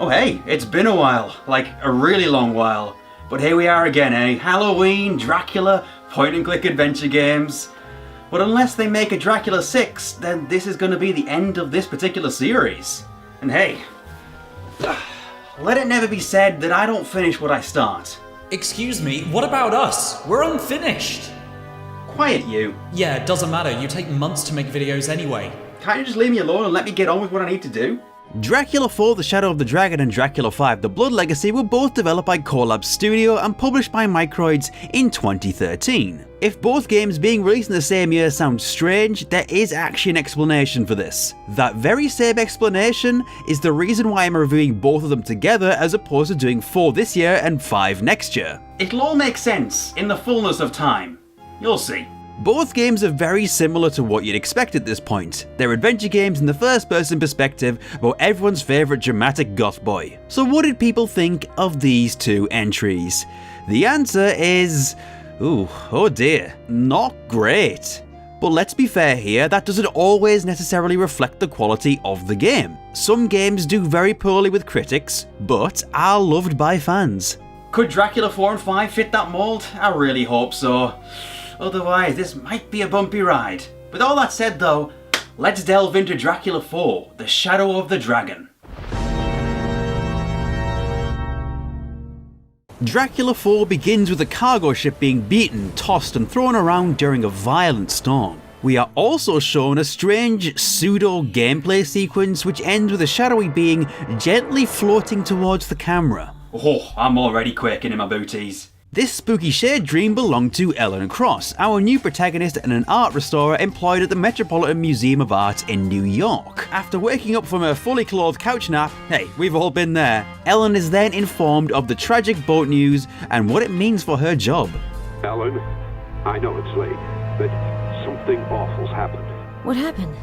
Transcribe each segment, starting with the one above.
Oh hey, it's been a while, like a really long while. But here we are again, eh? Halloween, Dracula, point and click adventure games. But unless they make a Dracula 6, then this is going to be the end of this particular series. And hey, let it never be said that I don't finish what I start. Excuse me, what about us? We're unfinished. Quiet you. Yeah, it doesn't matter, you take months to make videos anyway. Can't you just leave me alone and let me get on with what I need to do? Dracula 4 The Shadow of the Dragon and Dracula 5 The Blood Legacy were both developed by Collab Studio and published by Microids in 2013. If both games being released in the same year sounds strange, there is actually an explanation for this. That very same explanation is the reason why I'm reviewing both of them together as opposed to doing 4 this year and 5 next year. It'll all make sense in the fullness of time. You'll see. Both games are very similar to what you'd expect at this point. They're adventure games in the first person perspective about everyone's favourite dramatic goth boy. So what did people think of these two entries? The answer is... oh dear, not great. But let's be fair here, that doesn't always necessarily reflect the quality of the game. Some games do very poorly with critics, but are loved by fans. Could Dracula 4 and 5 fit that mould? I really hope so. Otherwise, this might be a bumpy ride. With all that said though, let's delve into Dracula 4, The Shadow of the Dragon. Dracula 4 begins with a cargo ship being beaten, tossed and thrown around during a violent storm. We are also shown a strange pseudo-gameplay sequence which ends with a shadowy being gently floating towards the camera. Oh, I'm already quaking in my booties. This spooky shared dream belonged to Ellen Cross, our new protagonist and an art restorer employed at the Metropolitan Museum of Art in New York. After waking up from her fully clothed couch nap, hey, we've all been there, Ellen is then informed of the tragic boat news and what it means for her job. Ellen, I know it's late, but something awful's happened. What happened?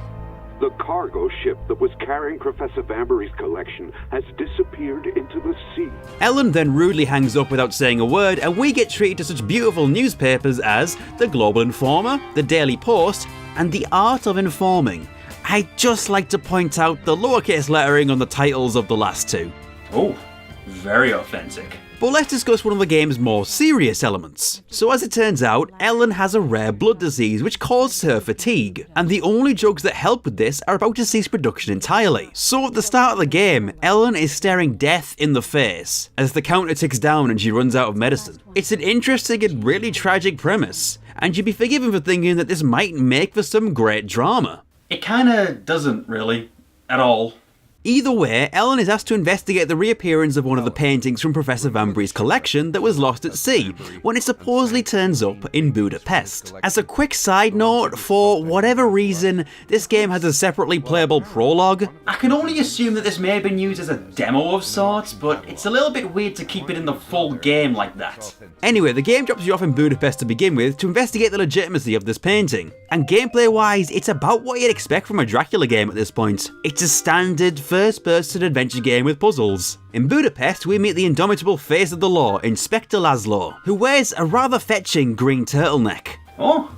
The cargo ship that was carrying Professor Vanbury's collection has disappeared into the sea. Ellen then rudely hangs up without saying a word, and we get treated to such beautiful newspapers as The Global Informer, The Daily Post, and The Art of Informing. I'd just like to point out the lowercase lettering on the titles of the last two. Oh, very authentic. But let's discuss one of the game's more serious elements. So as it turns out, Ellen has a rare blood disease which causes her fatigue, and the only drugs that help with this are about to cease production entirely. So at the start of the game, Ellen is staring death in the face as the counter ticks down and she runs out of medicine. It's an interesting and really tragic premise, and you'd be forgiven for thinking that this might make for some great drama. It kinda doesn't really, at all. Either way, Ellen is asked to investigate the reappearance of one of the paintings from Professor Vanbury's collection that was lost at sea, when it supposedly turns up in Budapest. As a quick side note, for whatever reason, this game has a separately playable prologue. I can only assume that this may have been used as a demo of sorts, but it's a little bit weird to keep it in the full game like that. Anyway, the game drops you off in Budapest to begin with to investigate the legitimacy of this painting. And gameplay wise, it's about what you'd expect from a Dracula game at this point. It's a standard first-person adventure game with puzzles. In Budapest, we meet the indomitable face of the law, Inspector Laszlo, who wears a rather fetching green turtleneck. Oh,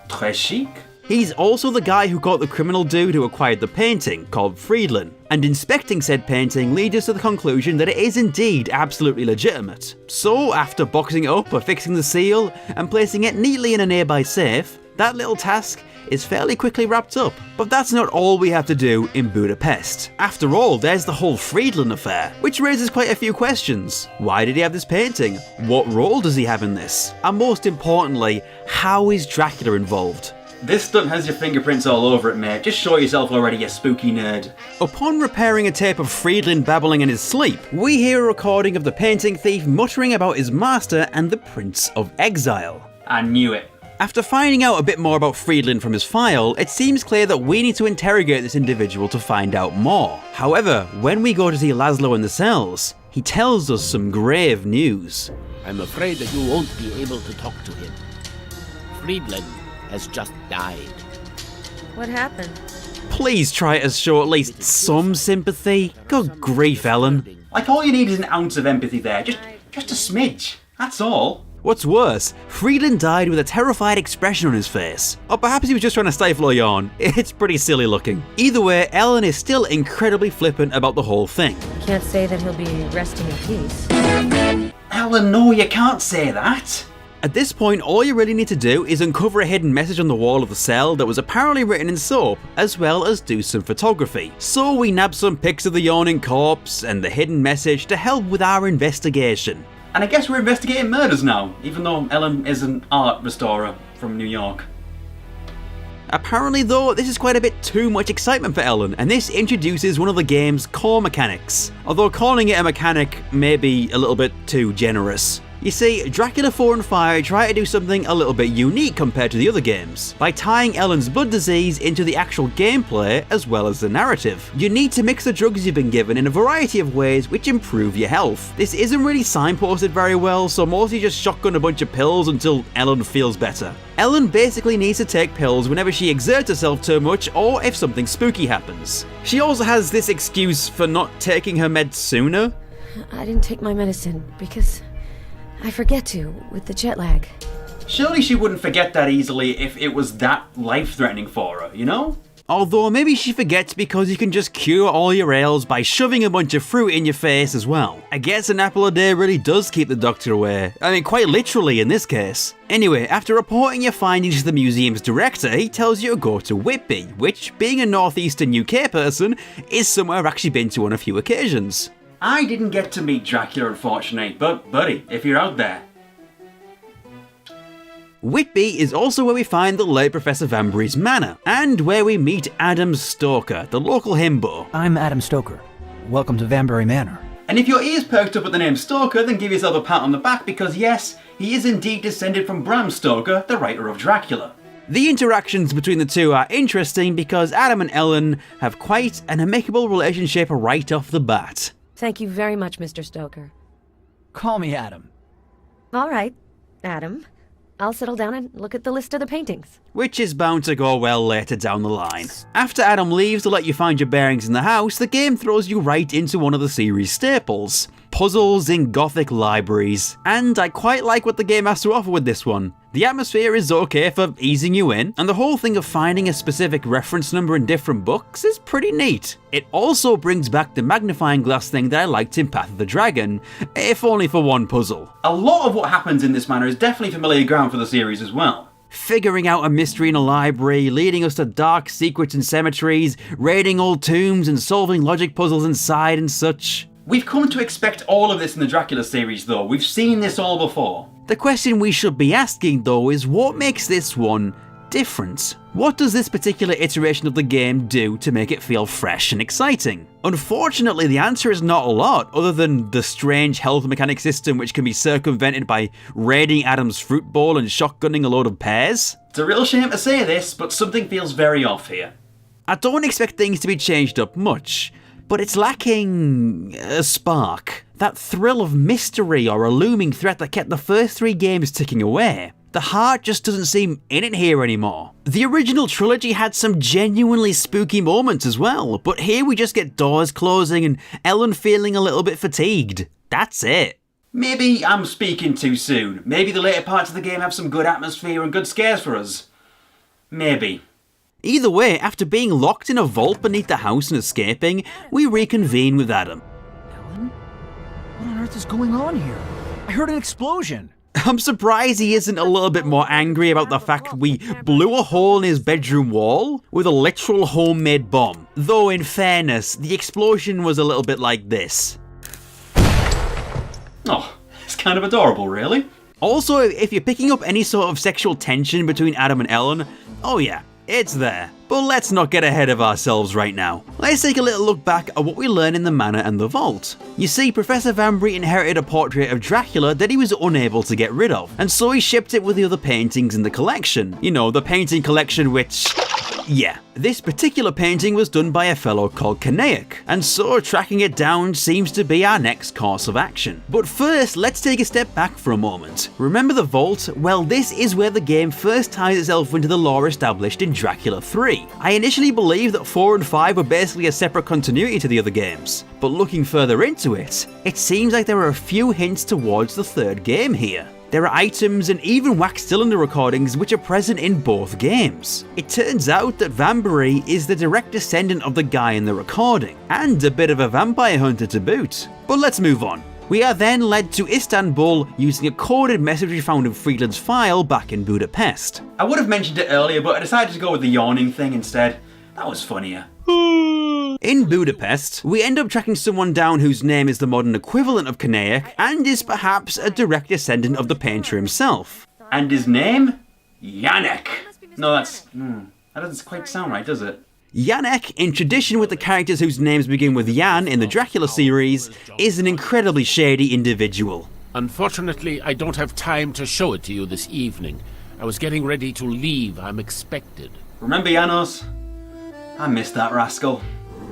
très chic. He's also the guy who caught the criminal dude who acquired the painting, called Friedlin, and inspecting said painting leads us to the conclusion that it is indeed absolutely legitimate. So, after boxing it up, affixing the seal, and placing it neatly in a nearby safe, that little task is fairly quickly wrapped up. But that's not all we have to do in Budapest. After all, there's the whole Friedlin affair, which raises quite a few questions. Why did he have this painting? What role does he have in this? And most importantly, how is Dracula involved? This stunt has your fingerprints all over it, mate. Just show yourself already, you spooky nerd. Upon repairing a tape of Friedlin babbling in his sleep, we hear a recording of the painting thief muttering about his master and the Prince of Exile. I knew it. After finding out a bit more about Friedlin from his file, it seems clear that we need to interrogate this individual to find out more. However, when we go to see Laszlo in the cells, he tells us some grave news. I'm afraid that you won't be able to talk to him. Friedlin has just died. What happened? Please try to show at least some sympathy. Good grief, Ellen. Like all you need is an ounce of empathy there, just a smidge, that's all. What's worse, Friedland died with a terrified expression on his face. Or perhaps he was just trying to stifle a yawn. It's pretty silly looking. Either way, Ellen is still incredibly flippant about the whole thing. Can't say that he'll be resting in peace. Ellen, no, you can't say that. At this point, all you really need to do is uncover a hidden message on the wall of the cell that was apparently written in soap, as well as do some photography. So we nab some pics of the yawning corpse and the hidden message to help with our investigation. And I guess we're investigating murders now, even though Ellen is an art restorer from New York. Apparently though, this is quite a bit too much excitement for Ellen, and this introduces one of the game's core mechanics. Although calling it a mechanic may be a little bit too generous. You see, Dracula 4 and 5 try to do something a little bit unique compared to the other games, by tying Ellen's blood disease into the actual gameplay as well as the narrative. You need to mix the drugs you've been given in a variety of ways which improve your health. This isn't really signposted very well, so mostly just shotgun a bunch of pills until Ellen feels better. Ellen basically needs to take pills whenever she exerts herself too much or if something spooky happens. She also has this excuse for not taking her meds sooner. I didn't take my medicine because I forget to with the jet lag. Surely she wouldn't forget that easily if it was that life-threatening for her, you know? Although maybe she forgets because you can just cure all your ails by shoving a bunch of fruit in your face as well. I guess an apple a day really does keep the doctor away. I mean, quite literally in this case. Anyway, after reporting your findings to the museum's director, he tells you to go to Whitby, which, being a northeastern UK person, is somewhere I've actually been to on a few occasions. I didn't get to meet Dracula, unfortunately, but buddy, if you're out there. Whitby is also where we find the late Professor Vanbury's manor, and where we meet Adam Stoker, the local himbo. I'm Adam Stoker. Welcome to Vanbury Manor. And if your ears perked up at the name Stoker, then give yourself a pat on the back because yes, he is indeed descended from Bram Stoker, the writer of Dracula. The interactions between the two are interesting because Adam and Ellen have quite an amicable relationship right off the bat. Thank you very much, Mr. Stoker. Call me Adam. All right, Adam. I'll settle down and look at the list of the paintings. Which is bound to go well later down the line. After Adam leaves to let you find your bearings in the house, the game throws you right into one of the series' staples. Puzzles in Gothic libraries. And I quite like what the game has to offer with this one. The atmosphere is okay for easing you in, and the whole thing of finding a specific reference number in different books is pretty neat. It also brings back the magnifying glass thing that I liked in Path of the Dragon, if only for one puzzle. A lot of what happens in this manor is definitely familiar ground for the series as well. Figuring out a mystery in a library, leading us to dark secrets in cemeteries, raiding old tombs and solving logic puzzles inside and such. We've come to expect all of this in the Dracula series though, we've seen this all before. The question we should be asking though is what makes this one different? What does this particular iteration of the game do to make it feel fresh and exciting? Unfortunately, the answer is not a lot, other than the strange health mechanic system which can be circumvented by raiding Adam's fruit bowl and shotgunning a load of pears. It's a real shame to say this, but something feels very off here. I don't expect things to be changed up much, but it's lacking a spark. That thrill of mystery or a looming threat that kept the first three games ticking away. The heart just doesn't seem in it here anymore. The original trilogy had some genuinely spooky moments as well, but here we just get doors closing and Ellen feeling a little bit fatigued. That's it. Maybe I'm speaking too soon. Maybe the later parts of the game have some good atmosphere and good scares for us. Maybe. Either way, after being locked in a vault beneath the house and escaping, we reconvene with Adam. Ellen? What on earth is going on here? I heard an explosion. I'm surprised he isn't a little bit more angry about the fact we blew a hole in his bedroom wall with a literal homemade bomb. Though in fairness, the explosion was a little bit like this. Oh, it's kind of adorable, really. Also, if you're picking up any sort of sexual tension between Adam and Ellen, oh yeah, it's there. But let's not get ahead of ourselves right now. Let's take a little look back at what we learn in the manor and the vault. You see, Professor Vanbury inherited a portrait of Dracula that he was unable to get rid of, and so he shipped it with the other paintings in the collection. You know, the painting collection which... yeah. This particular painting was done by a fellow called Kanaic, and so tracking it down seems to be our next course of action. But first, let's take a step back for a moment. Remember the vault? Well, this is where the game first ties itself into the lore established in Dracula 3. I initially believed that 4 and 5 were basically a separate continuity to the other games, but looking further into it, it seems like there are a few hints towards the third game here. There are items and even wax cylinder recordings which are present in both games. It turns out that Vanbury is the direct descendant of the guy in the recording, and a bit of a vampire hunter to boot. But let's move on. We are then led to Istanbul using a coded message we found in Friedland's file back in Budapest. I would have mentioned it earlier, but I decided to go with the yawning thing instead. That was funnier. In Budapest, we end up tracking someone down whose name is the modern equivalent of Kanaic and is perhaps a direct descendant of the painter himself. And his name? Yannick. No, that doesn't quite sound right, does it? Yannick, in tradition with the characters whose names begin with Jan in the Dracula series, is an incredibly shady individual. Unfortunately, I don't have time to show it to you this evening. I was getting ready to leave. I'm expected. Remember Janos? I missed that rascal.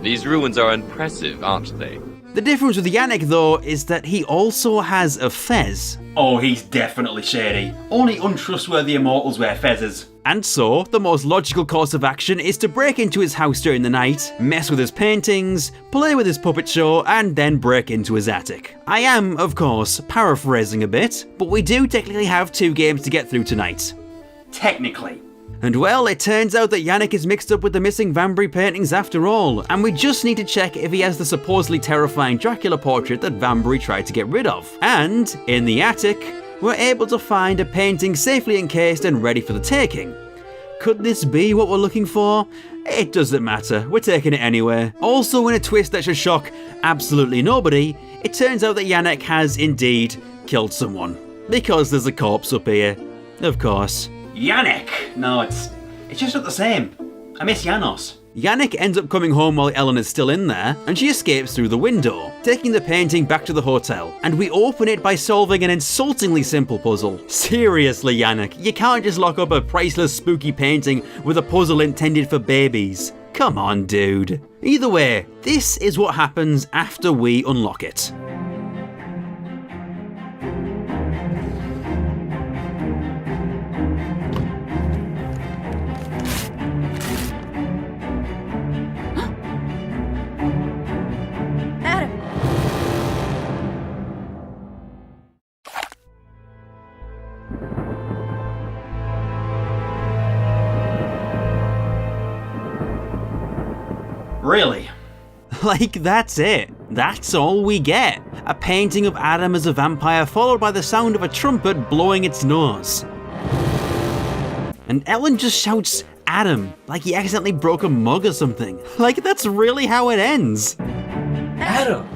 These ruins are impressive, aren't they? The difference with Yannick, though, is that he also has a fez. Oh, he's definitely shady. Only untrustworthy immortals wear fezzes. And so, the most logical course of action is to break into his house during the night, mess with his paintings, play with his puppet show, and then break into his attic. I am, of course, paraphrasing a bit, but we do technically have 2 games to get through tonight. Technically. And well, it turns out that Yannick is mixed up with the missing Vanbury paintings after all, and we just need to check if he has the supposedly terrifying Dracula portrait that Vanbury tried to get rid of. And, in the attic, we're able to find a painting safely encased and ready for the taking. Could this be what we're looking for? It doesn't matter, we're taking it anyway. Also, in a twist that should shock absolutely nobody, it turns out that Yannick has indeed killed someone. Because there's a corpse up here. Of course. Yannick! No, it's just not the same. I miss Janos. Yannick ends up coming home while Ellen is still in there, and she escapes through the window, taking the painting back to the hotel. And we open it by solving an insultingly simple puzzle. Seriously, Yannick, you can't just lock up a priceless spooky painting with a puzzle intended for babies. Come on, dude. Either way, this is what happens after we unlock it. Really? Like, that's it. That's all we get. A painting of Adam as a vampire followed by the sound of a trumpet blowing its nose. And Ellen just shouts, Adam, like he accidentally broke a mug or something. Like, that's really how it ends. Adam!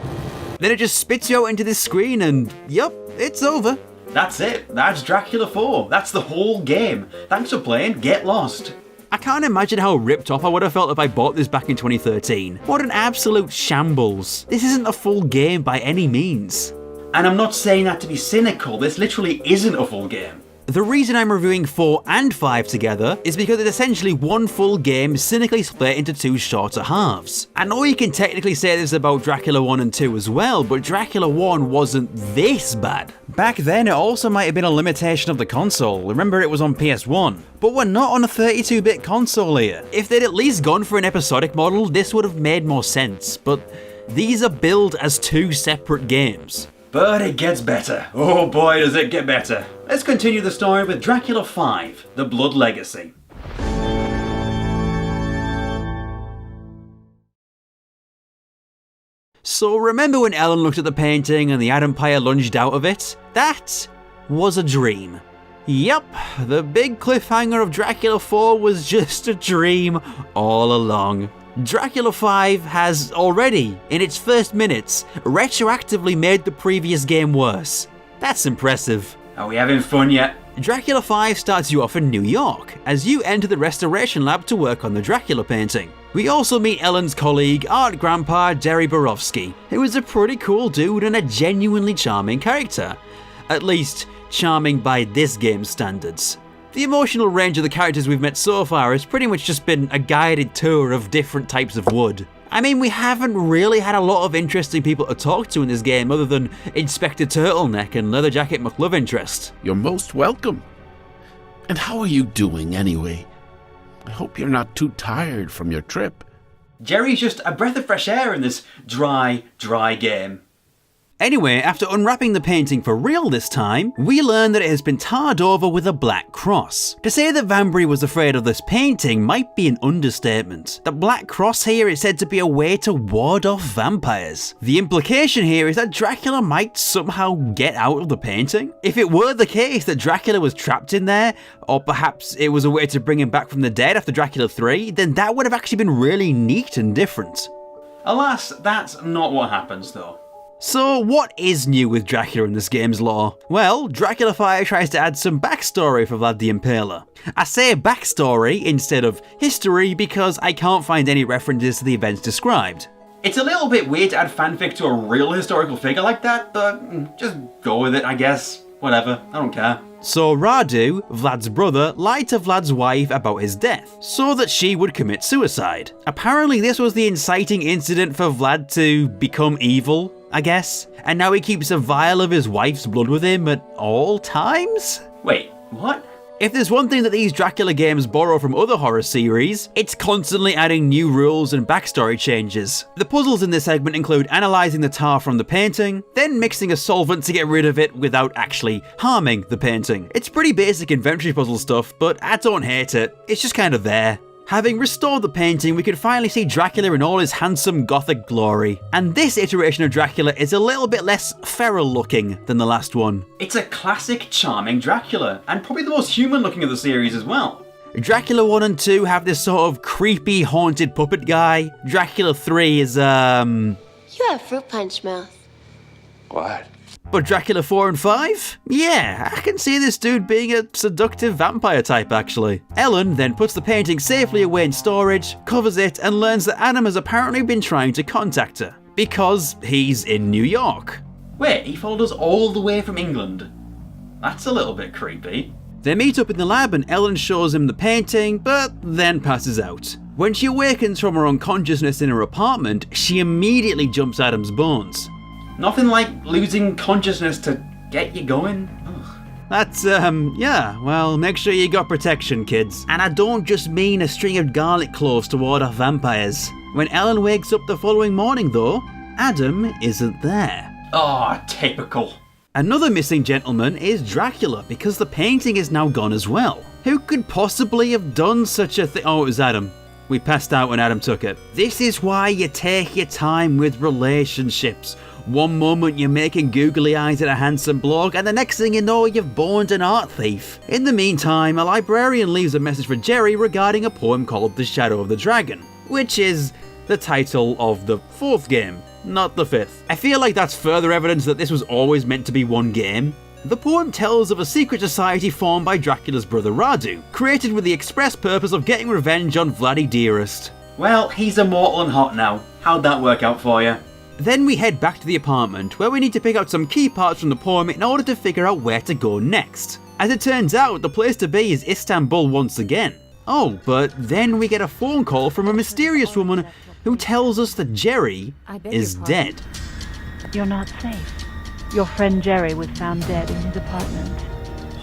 Then it just spits you out into this screen and, yup, it's over. That's it. That's Dracula 4. That's the whole game. Thanks for playing. Get lost. I can't imagine how ripped off I would have felt if I bought this back in 2013. What an absolute shambles. This isn't a full game by any means. And I'm not saying that to be cynical. This literally isn't a full game. The reason I'm reviewing 4 and 5 together is because it's essentially one full game cynically split into 2 shorter halves. I know you can technically say this about Dracula 1 and 2 as well, but Dracula 1 wasn't this bad. Back then it also might have been a limitation of the console, remember it was on PS1. But we're not on a 32-bit console here. If they'd at least gone for an episodic model, this would have made more sense, but these are billed as 2 separate games. But it gets better. Oh boy, does it get better. Let's continue the story with Dracula 5, The Blood Legacy. So remember when Ellen looked at the painting and the Adam Pyre lunged out of it? That was a dream. Yup, the big cliffhanger of Dracula 4 was just a dream all along. Dracula 5 has already, in its first minutes, retroactively made the previous game worse. That's impressive. Are we having fun yet? Dracula 5 starts you off in New York, as you enter the restoration lab to work on the Dracula painting. We also meet Ellen's colleague, art grandpa Derry Borowski, who is a pretty cool dude and a genuinely charming character. At least, charming by this game's standards. The emotional range of the characters we've met so far has pretty much just been a guided tour of different types of wood. I mean, we haven't really had a lot of interesting people to talk to in this game other than Inspector Turtleneck and Leatherjacket McLove Interest. You're most welcome. And how are you doing anyway? I hope you're not too tired from your trip. Jerry's just a breath of fresh air in this dry game. Anyway, after unwrapping the painting for real this time, we learn that it has been tarred over with a black cross. To say that Vanbury was afraid of this painting might be an understatement. The black cross here is said to be a way to ward off vampires. The implication here is that Dracula might somehow get out of the painting. If it were the case that Dracula was trapped in there, or perhaps it was a way to bring him back from the dead after Dracula 3, then that would have actually been really neat and different. Alas, that's not what happens though. So what is new with Dracula in this game's lore? Well, Dracula 5 tries to add some backstory for Vlad the Impaler. I say backstory instead of history because I can't find any references to the events described. It's a little bit weird to add fanfic to a real historical figure like that, but just go with it, I guess. Whatever, I don't care. So Radu, Vlad's brother, lied to Vlad's wife about his death, so that she would commit suicide. Apparently this was the inciting incident for Vlad to become evil, I guess, and now he keeps a vial of his wife's blood with him at all times? Wait, what? If there's one thing that these Dracula games borrow from other horror series, it's constantly adding new rules and backstory changes. The puzzles in this segment include analysing the tar from the painting, then mixing a solvent to get rid of it without actually harming the painting. It's pretty basic inventory puzzle stuff, but I don't hate it, it's just kind of there. Having restored the painting, we can finally see Dracula in all his handsome gothic glory. And this iteration of Dracula is a little bit less feral looking than the last one. It's a classic charming Dracula, and probably the most human looking of the series as well. Dracula 1 and 2 have this sort of creepy haunted puppet guy. Dracula 3 is You have fruit punch mouth. What? But Dracula 4 and 5? Yeah, I can see this dude being a seductive vampire type actually. Ellen then puts the painting safely away in storage, covers it, and learns that Adam has apparently been trying to contact her. Because he's in New York. Wait, he followed us all the way from England? That's a little bit creepy. They meet up in the lab and Ellen shows him the painting, but then passes out. When she awakens from her unconsciousness in her apartment, she immediately jumps Adam's bones. Nothing like losing consciousness to get you going. Ugh. That's, yeah, well, make sure you got protection, kids. And I don't just mean a string of garlic cloves to ward off vampires. When Ellen wakes up the following morning, though, Adam isn't there. Oh, typical. Another missing gentleman is Dracula, because the painting is now gone as well. Who could possibly have done such a thing? Oh, it was Adam. We passed out when Adam took it. This is why you take your time with relationships. One moment you're making googly eyes at a handsome bloke, and the next thing you know you've boned an art thief. In the meantime, a librarian leaves a message for Jerry regarding a poem called The Shadow of the Dragon, which is the title of the 4th game, not the 5th. I feel like that's further evidence that this was always meant to be one game. The poem tells of a secret society formed by Dracula's brother Radu, created with the express purpose of getting revenge on Vladdy Dearest. Well, he's immortal and hot now. How'd that work out for you? Then we head back to the apartment, where we need to pick out some key parts from the poem in order to figure out where to go next. As it turns out, the place to be is Istanbul once again. Oh, but then we get a phone call from a mysterious woman who tells us that Jerry is dead. You're not safe. Your friend Jerry was found dead in his apartment.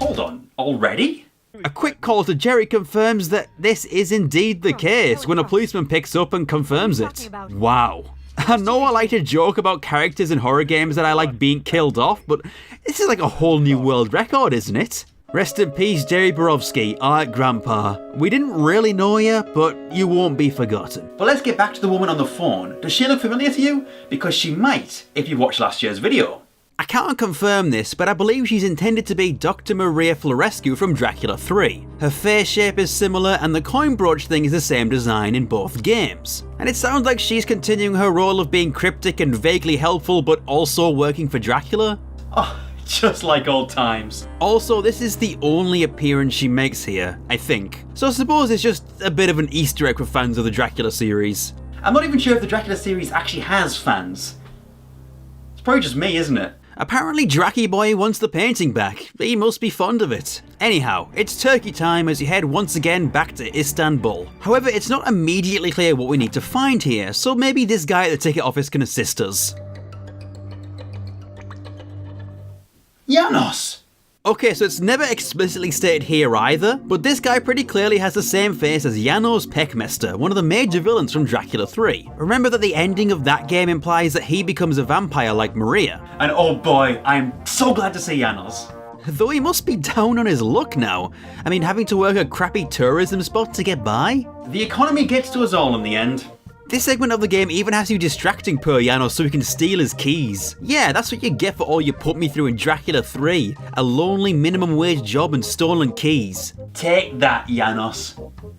Hold on, already? A quick call to Jerry confirms that this is indeed the case when a policeman picks up and confirms it. Wow. I know I like to joke about characters in horror games that I like being killed off, but this is like a whole new world record, isn't it? Rest in peace, Jerry Borowski, Art Grandpa. We didn't really know you, but you won't be forgotten. But let's get back to the woman on the phone. Does she look familiar to you? Because she might, if you watched last year's video. I can't confirm this, but I believe she's intended to be Dr. Maria Florescu from Dracula 3. Her face shape is similar and the coin brooch thing is the same design in both games. And it sounds like she's continuing her role of being cryptic and vaguely helpful but also working for Dracula. Oh, just like old times. Also, this is the only appearance she makes here, I think. So I suppose it's just a bit of an Easter egg for fans of the Dracula series. I'm not even sure if the Dracula series actually has fans. It's probably just me, isn't it? Apparently Dracky Boy wants the painting back. He must be fond of it. Anyhow, it's turkey time as you head once again back to Istanbul. However, it's not immediately clear what we need to find here, so maybe this guy at the ticket office can assist us. Janos! Okay, so it's never explicitly stated here either, but this guy pretty clearly has the same face as Janos Peckmester, one of the major villains from Dracula 3. Remember that the ending of that game implies that he becomes a vampire like Maria. And oh boy, I'm so glad to see Janos. Though he must be down on his luck now. I mean, having to work a crappy tourism spot to get by? The economy gets to us all in the end. This segment of the game even has you distracting poor Janos so he can steal his keys. Yeah, that's what you get for all you put me through in Dracula 3. A lonely minimum wage job and stolen keys. Take that, Janos.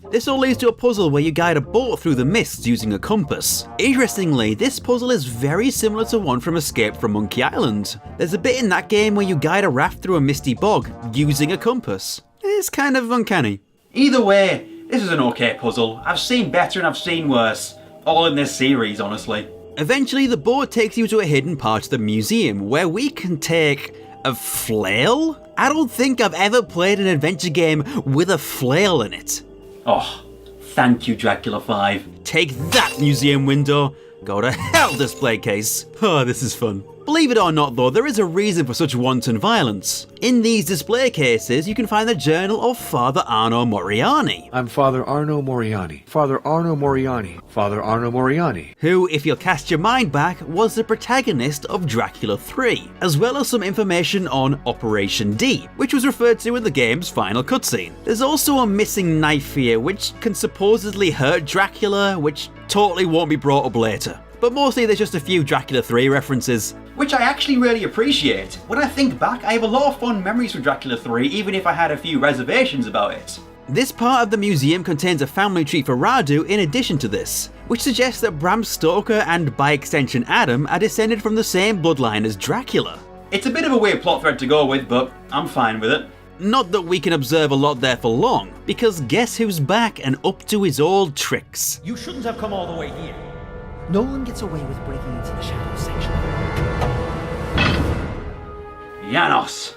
This all leads to a puzzle where you guide a boat through the mists using a compass. Interestingly, this puzzle is very similar to one from Escape from Monkey Island. There's a bit in that game where you guide a raft through a misty bog using a compass. It's kind of uncanny. Either way, this is an okay puzzle. I've seen better and I've seen worse. All in this series, honestly. Eventually, the boat takes you to a hidden part of the museum where we can take a flail? I don't think I've ever played an adventure game with a flail in it. Oh, thank you, Dracula 5. Take that, museum window. Go to hell, display case. Oh, this is fun. Believe it or not though, there is a reason for such wanton violence. In these display cases, you can find the journal of Father Arno Moriani. I'm Father Arno Moriani. Father Arno Moriani. Father Arno Moriani. Who, if you'll cast your mind back, was the protagonist of Dracula 3, as well as some information on Operation D, which was referred to in the game's final cutscene. There's also a missing knife here, which can supposedly hurt Dracula, which totally won't be brought up later. But mostly there's just a few Dracula 3 references. Which I actually really appreciate. When I think back, I have a lot of fond memories from Dracula 3, even if I had a few reservations about it. This part of the museum contains a family tree for Radu in addition to this, which suggests that Bram Stoker and by extension Adam are descended from the same bloodline as Dracula. It's a bit of a weird plot thread to go with, but I'm fine with it. Not that we can observe a lot there for long, because guess who's back and up to his old tricks? You shouldn't have come all the way here. Nolan gets away with breaking into the shadow section. Janos!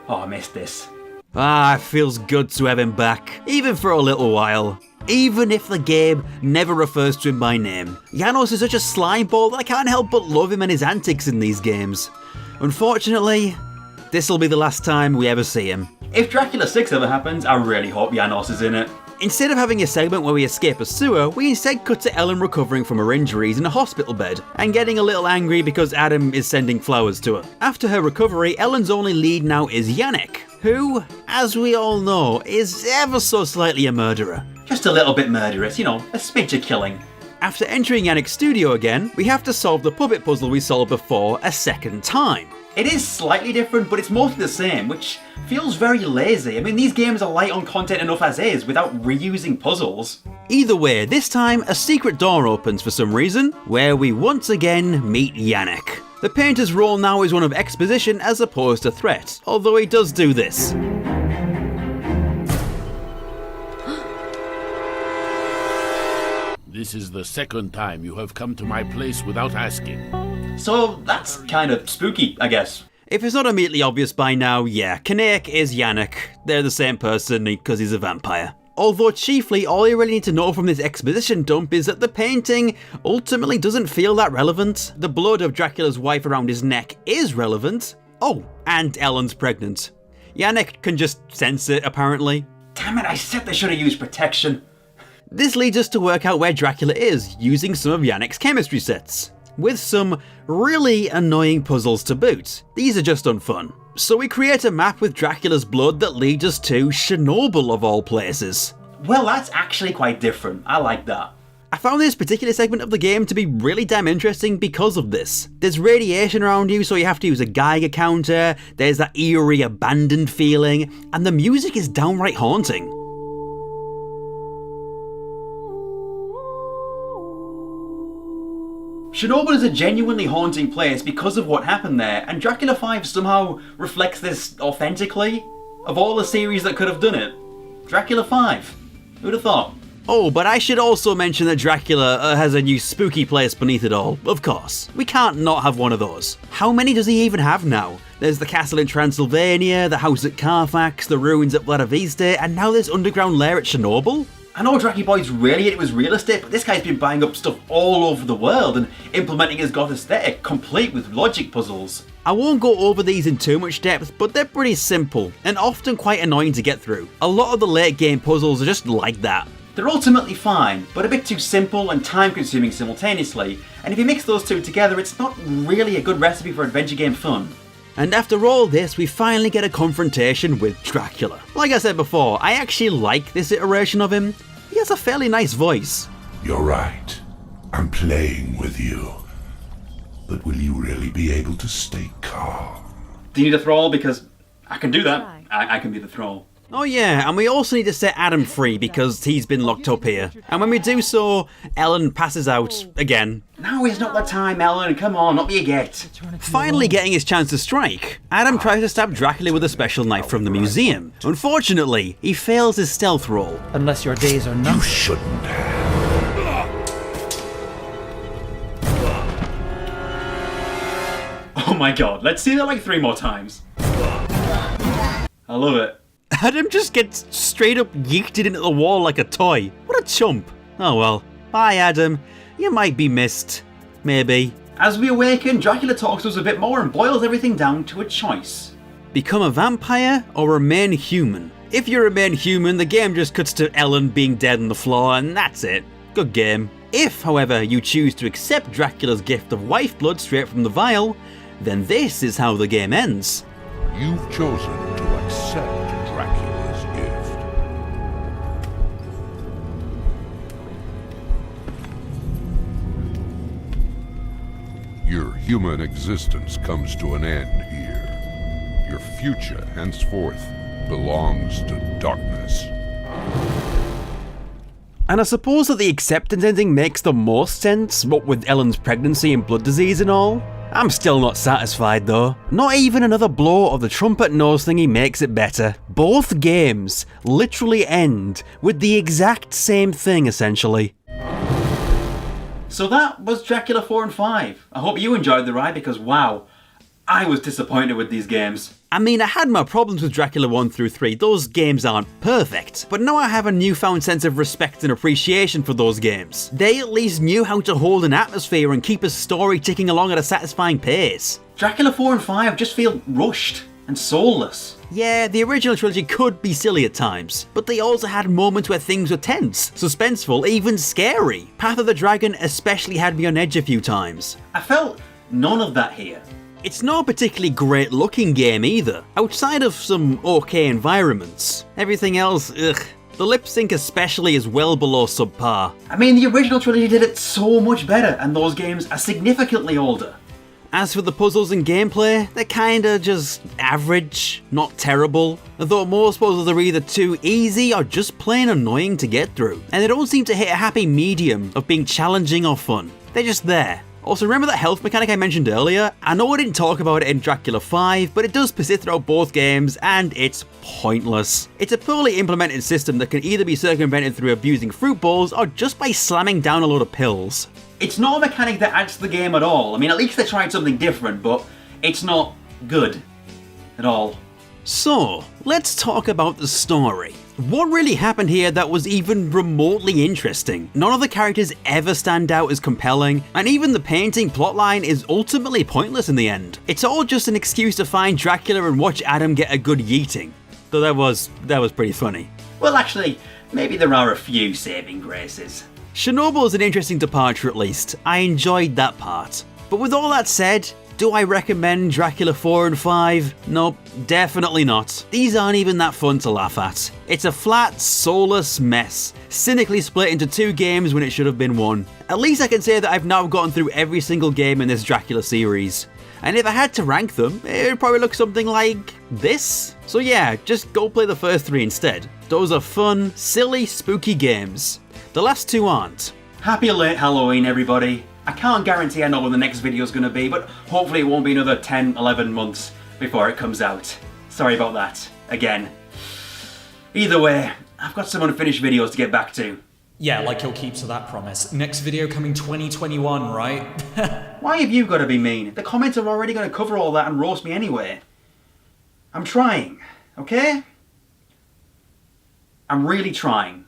Oh, I missed this. Ah, it feels good to have him back, even for a little while. Even if the game never refers to him by name. Janos is such a slimeball that I can't help but love him and his antics in these games. Unfortunately, this'll be the last time we ever see him. If Dracula 6 ever happens, I really hope Janos is in it. Instead of having a segment where we escape a sewer, we instead cut to Ellen recovering from her injuries in a hospital bed, and getting a little angry because Adam is sending flowers to her. After her recovery, Ellen's only lead now is Yannick, who, as we all know, is ever so slightly a murderer. Just a little bit murderous, you know, a smidge of killing. After entering Yannick's studio again, we have to solve the puppet puzzle we solved before a second time. It is slightly different, but it's mostly the same, which feels very lazy. I mean, these games are light on content enough as is, without reusing puzzles. Either way, this time a secret door opens for some reason, where we once again meet Yannick. The painter's role now is one of exposition as opposed to threat, although he does do this. This is the second time you have come to my place without asking. So that's kind of spooky, I guess. If it's not immediately obvious by now, yeah, Kanek is Yannick. They're the same person because he's a vampire. Although chiefly all you really need to know from this exposition dump is that the painting ultimately doesn't feel that relevant. The blood of Dracula's wife around his neck is relevant. Oh, and Ellen's pregnant. Yannick can just sense it, apparently. Damn it, I said they should have used protection. This leads us to work out where Dracula is, using some of Yannick's chemistry sets, with some really annoying puzzles to boot. These are just unfun. So we create a map with Dracula's blood that leads us to Chernobyl of all places. Well, that's actually quite different. I like that. I found this particular segment of the game to be really damn interesting because of this. There's radiation around you, so you have to use a Geiger counter, there's that eerie abandoned feeling, and the music is downright haunting. Chernobyl is a genuinely haunting place because of what happened there, and Dracula 5 somehow reflects this authentically. Of all the series that could have done it, Dracula 5. Who'd have thought? Oh, but I should also mention that Dracula has a new spooky place beneath it all, of course. We can't not have one of those. How many does he even have now? There's the castle in Transylvania, the house at Carfax, the ruins at Vladiviste, and now this underground lair at Chernobyl? I know Dracky Boy's really it was realistic, but this guy's been buying up stuff all over the world and implementing his goth aesthetic, complete with logic puzzles. I won't go over these in too much depth, but they're pretty simple, and often quite annoying to get through. A lot of the late game puzzles are just like that. They're ultimately fine, but a bit too simple and time consuming simultaneously, and if you mix those two together, it's not really a good recipe for adventure game fun. And after all this, we finally get a confrontation with Dracula. Like I said before, I actually like this iteration of him. He has a fairly nice voice. You're right. I'm playing with you. But will you really be able to stay calm? Do you need a thrall? Because I can do that. I can be the thrall. Oh yeah, and we also need to set Adam free because he's been locked up here. And when we do so, Ellen passes out again. Now is not the time, Ellen. Come on, not me yet. Finally getting his chance to strike, Adam tries to stab Dracula with a special knife from the museum. Unfortunately, he fails his stealth roll. Unless your days are numbered. You shouldn't have. Oh my god, let's see that like 3 more times. I love it. Adam just gets straight up yeeted into the wall like a toy. What a chump. Oh well. Bye Adam. You might be missed. Maybe. As we awaken, Dracula talks to us a bit more and boils everything down to a choice. Become a vampire or remain human? If you remain human, the game just cuts to Ellen being dead on the floor and that's it. Good game. If, however, you choose to accept Dracula's gift of wife blood straight from the vial, then this is how the game ends. You've chosen to accept Dracula's gift. Your human existence comes to an end here. Your future, henceforth, belongs to darkness. And I suppose that the acceptance ending makes the most sense, what with Ellen's pregnancy and blood disease and all. I'm still not satisfied though. Not even another blow of the trumpet nose thingy makes it better. Both games literally end with the exact same thing essentially. So that was Dracula 4 and 5. I hope you enjoyed the ride because wow, I was disappointed with these games. I mean, I had my problems with Dracula 1 through 3, those games aren't perfect, but now I have a newfound sense of respect and appreciation for those games. They at least knew how to hold an atmosphere and keep a story ticking along at a satisfying pace. Dracula 4 and 5 just feel rushed and soulless. Yeah, the original trilogy could be silly at times, but they also had moments where things were tense, suspenseful, even scary. Path of the Dragon especially had me on edge a few times. I felt none of that here. It's not a particularly great looking game either, outside of some okay environments. Everything else, ugh. The lip sync especially is well below subpar. I mean, the original trilogy did it so much better, and those games are significantly older. As for the puzzles and gameplay, they're kinda just average, not terrible. I thought most puzzles are either too easy or just plain annoying to get through, and they don't seem to hit a happy medium of being challenging or fun. They're just there. Also, remember that health mechanic I mentioned earlier? I know I didn't talk about it in Dracula 5, but it does persist throughout both games, and it's pointless. It's a poorly implemented system that can either be circumvented through abusing fruit bowls or just by slamming down a load of pills. It's not a mechanic that adds to the game at all. I mean, at least they tried something different, but it's not good at all. So, let's talk about the story. What really happened here that was even remotely interesting? None of the characters ever stand out as compelling, and even the painting plotline is ultimately pointless in the end. It's all just an excuse to find Dracula and watch Adam get a good yeeting. Though that was pretty funny. Well, actually, maybe there are a few saving graces. Chernobyl's an interesting departure at least. I enjoyed that part. But with all that said, do I recommend Dracula 4 and 5? Nope, definitely not. These aren't even that fun to laugh at. It's a flat, soulless mess, cynically split into 2 games when it should have been 1. At least I can say that I've now gotten through every single game in this Dracula series. And if I had to rank them, it would probably look something like this. So yeah, just go play the first 3 instead. Those are fun, silly, spooky games. The last 2 aren't. Happy late Halloween, everybody. I can't guarantee I know when the next video is going to be, but hopefully it won't be another 10, 11 months before it comes out. Sorry about that, again. Either way, I've got some unfinished videos to get back to. Yeah, like you'll keep to that promise. Next video coming 2021, right? Why have you got to be mean? The comments are already going to cover all that and roast me anyway. I'm trying, okay? I'm really trying.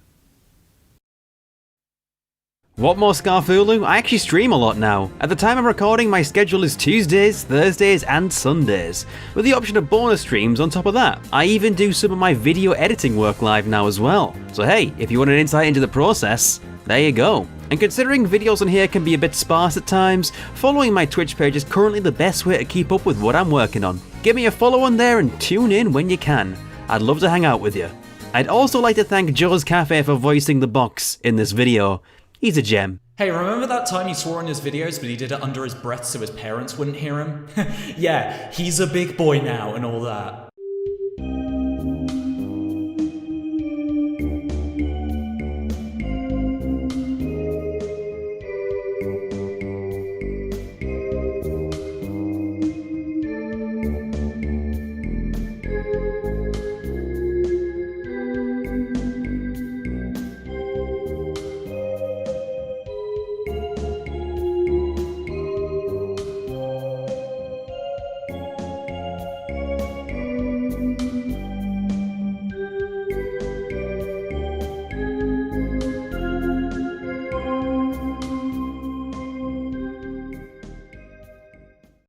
What more Scarfulhu? I actually stream a lot now. At the time I'm recording, my schedule is Tuesdays, Thursdays, and Sundays, with the option of bonus streams on top of that. I even do some of my video editing work live now as well. So hey, if you want an insight into the process, there you go. And considering videos on here can be a bit sparse at times, following my Twitch page is currently the best way to keep up with what I'm working on. Give me a follow on there and tune in when you can. I'd love to hang out with you. I'd also like to thank Joe's Cafe for voicing the box in this video. He's a gem. Hey, remember that time he swore in his videos but he did it under his breath so his parents wouldn't hear him? Yeah, he's a big boy now and all that.